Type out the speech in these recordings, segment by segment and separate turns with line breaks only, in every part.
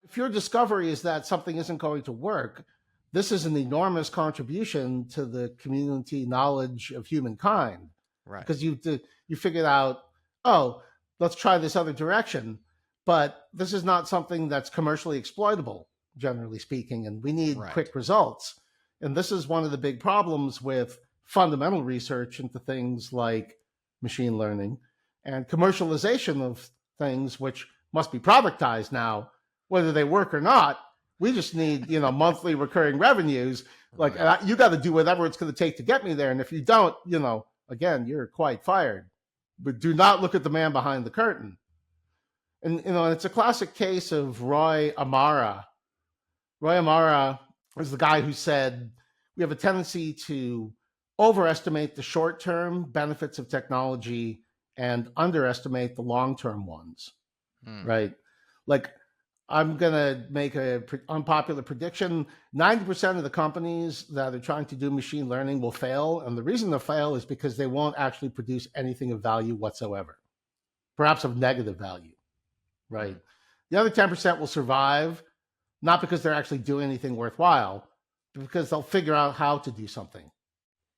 if your discovery is that something isn't going to work, this is an enormous contribution to the community knowledge of humankind,
Right.
because you figured out, oh, let's try this other direction, but this is not something that's commercially exploitable, generally speaking, and we need
Right.
quick results. And this is one of the big problems with fundamental research into things like machine learning and commercialization of things which must be productized now, whether they work or not. We just need, monthly recurring revenues. Like,
Right.
you got to do whatever it's going to take to get me there. And if you don't, again, you're quite fired. But do not look at the man behind the curtain. And, it's a classic case of Roy Amara. Roy Amara is the guy who said, we have a tendency to overestimate the short-term benefits of technology and underestimate the long-term ones, right? Like, I'm going to make an unpopular prediction. 90% of the companies that are trying to do machine learning will fail. And the reason they'll fail is because they won't actually produce anything of value whatsoever, perhaps of negative value, right? The other 10% will survive, not because they're actually doing anything worthwhile, but because they'll figure out how to do something.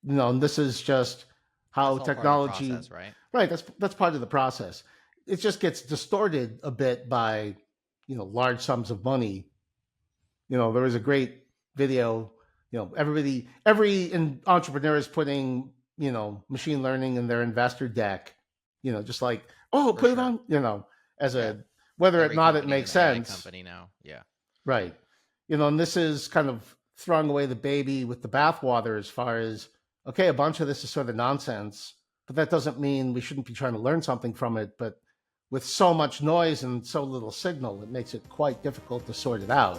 And this is just how technology,
process, right?
Right. That's part of the process. It just gets distorted a bit by, large sums of money. There was a great video, every entrepreneur is putting, machine learning in their investor deck, just like, oh, put it on, as a, whether or not it makes sense.
Company now. Yeah.
Right. And this is kind of throwing away the baby with the bathwater as far as, okay, a bunch of this is sort of nonsense, but that doesn't mean we shouldn't be trying to learn something from it. But with so much noise and so little signal, it makes it quite difficult to sort it out.